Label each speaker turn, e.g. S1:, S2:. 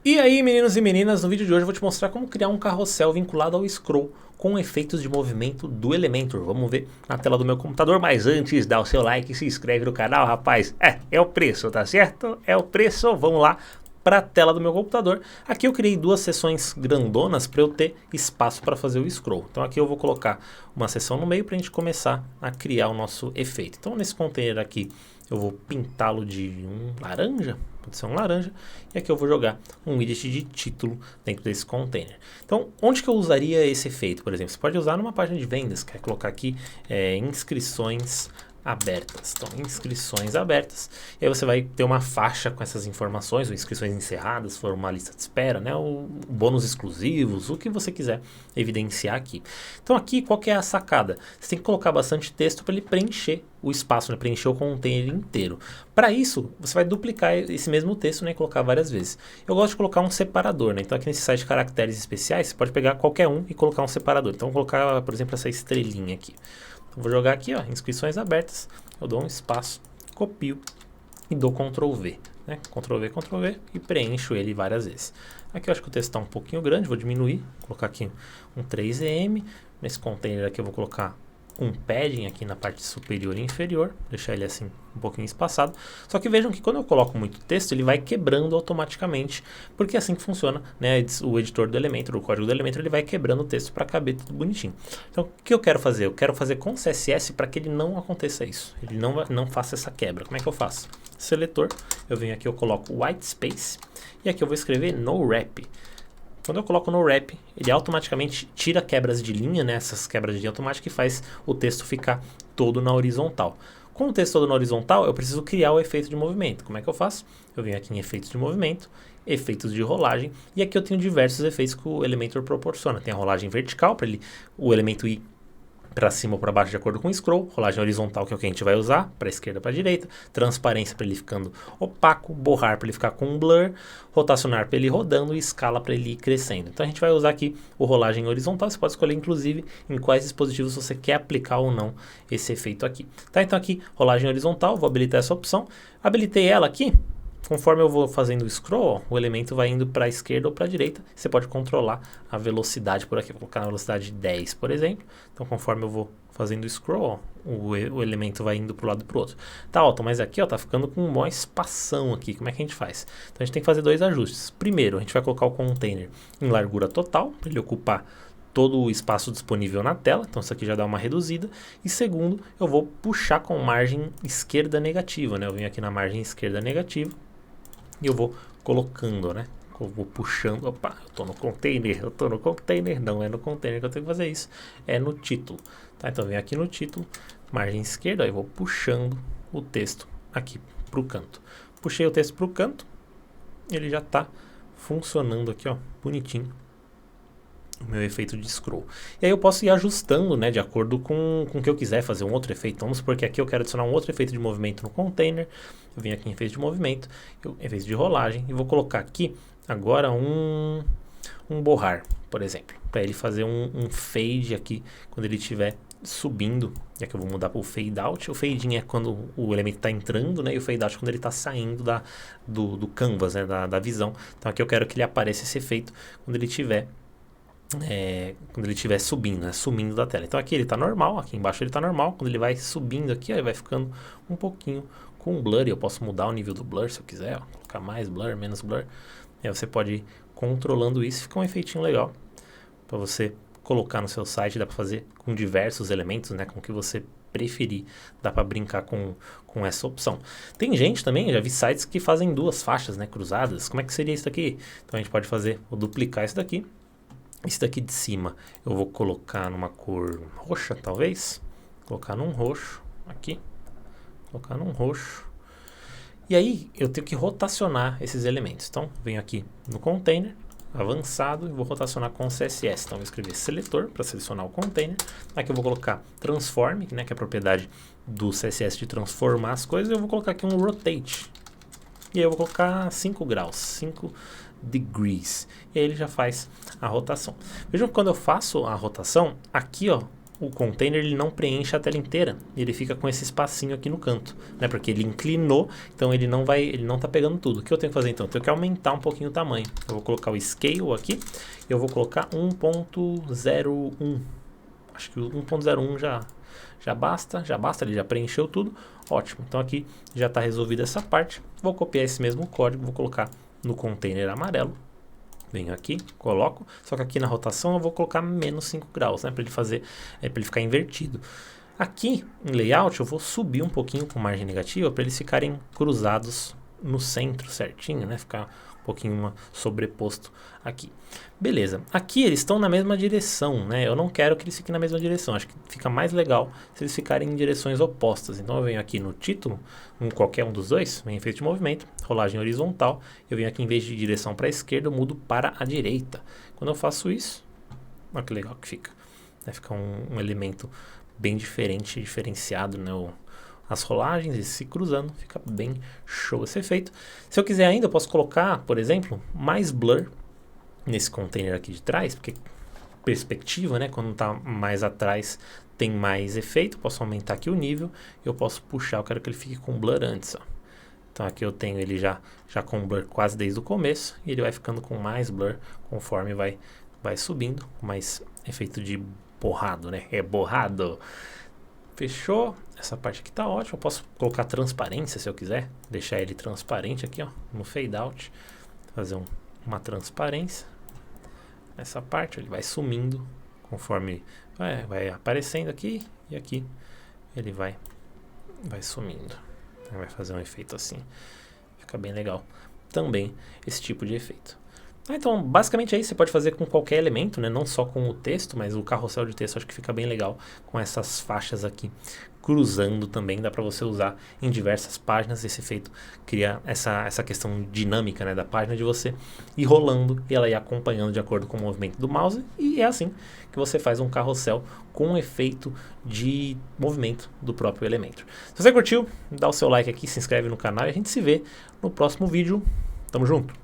S1: E aí, meninos e meninas, no vídeo de hoje eu vou te mostrar como criar um carrossel vinculado ao scroll com efeitos de movimento do Elementor. Vamos ver na tela do meu computador, mas antes dá o seu like e se inscreve no canal, rapaz. É o preço, tá certo? É o preço, vamos lá para a tela do meu computador. Aqui eu criei duas seções grandonas para eu ter espaço para fazer o scroll. Então aqui eu vou colocar uma seção no meio para a gente começar a criar o nosso efeito. Então nesse container aqui eu vou pintá-lo de um laranja, pode ser um laranja, e aqui eu vou jogar um widget de título dentro desse container. Então, onde que eu usaria esse efeito, por exemplo? Você pode usar numa página de vendas, quer colocar aqui inscrições abertas. Então, inscrições abertas, e aí você vai ter uma faixa com essas informações, ou inscrições encerradas, se for uma lista de espera, né, o bônus exclusivos, o que você quiser evidenciar aqui. Então aqui, qual que é a sacada? Você tem que colocar bastante texto para ele preencher o espaço, né, preencher o container inteiro. Para isso, você vai duplicar esse mesmo texto, né, e colocar várias vezes. Eu gosto de colocar um separador, né, então aqui nesse site de caracteres especiais, você pode pegar qualquer um e colocar um separador. Então vou colocar, por exemplo, essa estrelinha aqui. Vou jogar aqui, ó, inscrições abertas, eu dou um espaço, copio e dou Ctrl V, né? Ctrl V, Ctrl V e preencho ele várias vezes. Aqui eu acho que o texto está um pouquinho grande, vou diminuir, vou colocar aqui um 3em, nesse container aqui eu vou colocar um padding aqui na parte superior e inferior, deixar ele assim um pouquinho espaçado. Só que vejam que quando eu coloco muito texto, ele vai quebrando automaticamente, porque é assim que funciona, né? O editor do Elementor, o código do Elementor, ele vai quebrando o texto para caber tudo bonitinho. Então, o que eu quero fazer? Eu quero fazer com CSS para que ele não aconteça isso, ele não faça essa quebra. Como é que eu faço? Seletor, eu venho aqui, eu coloco white space, e aqui eu vou escrever no wrap. Quando eu coloco no wrap, ele automaticamente tira quebras de linha, né, essas quebras de linha automáticas, e faz o texto ficar todo na horizontal. Com o texto todo na horizontal, eu preciso criar o efeito de movimento. Como é que eu faço? Eu venho aqui em efeitos de movimento, efeitos de rolagem, e aqui eu tenho diversos efeitos que o Elementor proporciona. Tem a rolagem vertical, para o elemento ir para cima ou para baixo de acordo com o scroll, rolagem horizontal, que é o que a gente vai usar, para a esquerda para a direita, transparência para ele ficando opaco, borrar para ele ficar com blur, rotacionar para ele ir rodando e escala para ele ir crescendo. Então a gente vai usar aqui o rolagem horizontal, você pode escolher inclusive em quais dispositivos você quer aplicar ou não esse efeito aqui. Tá, então aqui, rolagem horizontal, vou habilitar essa opção, habilitei ela aqui. Conforme eu vou fazendo o scroll, o elemento vai indo para a esquerda ou para a direita. Você pode controlar a velocidade por aqui. Vou colocar na velocidade 10, por exemplo. Então, conforme eu vou fazendo o scroll, o elemento vai indo para um lado e para o outro. Tá alto, mas aqui ó, tá ficando com uma espação aqui. Como é que a gente faz? Então, a gente tem que fazer dois ajustes. Primeiro, a gente vai colocar o container em largura total, para ele ocupar todo o espaço disponível na tela, então isso aqui já dá uma reduzida. E segundo, eu vou puxar com margem esquerda negativa, né? Eu venho aqui na margem esquerda negativa e eu vou colocando, né? Eu vou puxando, opa, eu tô no container, não é no container que eu tenho que fazer isso, é no título, tá? Então eu venho aqui no título, margem esquerda, aí eu vou puxando o texto aqui pro canto. Puxei o texto pro canto, ele já tá funcionando aqui, ó, bonitinho, o meu efeito de scroll. E aí eu posso ir ajustando, né, de acordo com o que eu quiser fazer um outro efeito. Vamos supor que aqui eu quero adicionar um outro efeito de movimento no container. Eu venho aqui em efeito de movimento, efeito de rolagem, e vou colocar aqui agora um borrar, por exemplo, para ele fazer um fade aqui quando ele estiver subindo. E aqui eu vou mudar para o fade out. O fade in é quando o elemento está entrando, né, e o fade out é quando ele está saindo do canvas, né, da visão. Então aqui eu quero que ele apareça esse efeito quando ele estiver subindo, né, sumindo da tela. Então aqui ele está normal, aqui embaixo ele está normal. Quando ele vai subindo aqui, ó, ele vai ficando um pouquinho com blur. Eu posso mudar o nível do blur se eu quiser, ó, colocar mais blur, menos blur. E aí você pode ir controlando isso, fica um efeitinho legal para você colocar no seu site. Dá para fazer com diversos elementos, né, com o que você preferir. Dá para brincar com essa opção. Tem gente também, já vi sites que fazem duas faixas, né, cruzadas. Como é que seria isso daqui? Então a gente pode fazer, vou duplicar isso daqui. Esse daqui de cima eu vou colocar numa cor roxa, talvez. Colocar num roxo, aqui. Colocar num roxo. E aí eu tenho que rotacionar esses elementos. Então, venho aqui no container, avançado, e vou rotacionar com CSS. Então, eu vou escrever seletor para selecionar o container. Aqui eu vou colocar transform, né, que é a propriedade do CSS de transformar as coisas. Eu vou colocar aqui um rotate. E aí eu vou colocar 5 graus, 5 degrees. E aí ele já faz a rotação. Vejam que quando eu faço a rotação, aqui ó, o container ele não preenche a tela inteira, ele fica com esse espacinho aqui no canto, né? Porque ele inclinou, então ele não tá pegando tudo. O que eu tenho que fazer então? Eu tenho que aumentar um pouquinho o tamanho. Eu vou colocar o scale aqui, eu vou colocar 1.01. Acho que o 1.01 já basta, ele já preencheu tudo. Ótimo, então aqui já está resolvida essa parte. Vou copiar esse mesmo código, vou colocar no container amarelo. Venho aqui, coloco, só que aqui na rotação eu vou colocar menos 5 graus, né, para ele ficar invertido. Aqui em layout eu vou subir um pouquinho com margem negativa para eles ficarem cruzados no centro certinho, né, ficar um pouquinho sobreposto aqui. Beleza, aqui eles estão na mesma direção, né, eu não quero que eles fiquem na mesma direção, acho que fica mais legal se eles ficarem em direções opostas. Então eu venho aqui no título, em qualquer um dos dois, em efeito de movimento, rolagem horizontal, eu venho aqui em vez de direção para a esquerda, eu mudo para a direita. Quando eu faço isso, olha que legal que fica, né, fica um elemento bem diferente, diferenciado, né, as rolagens e se cruzando, fica bem show esse efeito. Se eu quiser ainda, eu posso colocar, por exemplo, mais blur nesse container aqui de trás, porque perspectiva, né, quando está mais atrás tem mais efeito. Posso aumentar aqui o nível, eu posso puxar, eu quero que ele fique com blur antes, ó. Então aqui eu tenho ele já com blur quase desde o começo, e ele vai ficando com mais blur conforme vai subindo, mais efeito de borrado, né, é borrado. Fechou, essa parte aqui tá ótima. Eu posso colocar transparência se eu quiser, deixar ele transparente aqui, ó, no fade out, fazer uma transparência nessa parte. Ele vai sumindo conforme vai aparecendo aqui, e aqui ele vai sumindo, vai fazer um efeito assim, fica bem legal também esse tipo de efeito. Então, basicamente é isso. Você pode fazer com qualquer elemento, né? Não só com o texto, mas o carrossel de texto acho que fica bem legal com essas faixas aqui cruzando também. Dá para você usar em diversas páginas. Esse efeito cria essa questão dinâmica, né, da página, de você ir rolando e ela ir acompanhando de acordo com o movimento do mouse. E é assim que você faz um carrossel com um efeito de movimento do próprio Elementor. Se você curtiu, dá o seu like aqui, se inscreve no canal e a gente se vê no próximo vídeo. Tamo junto!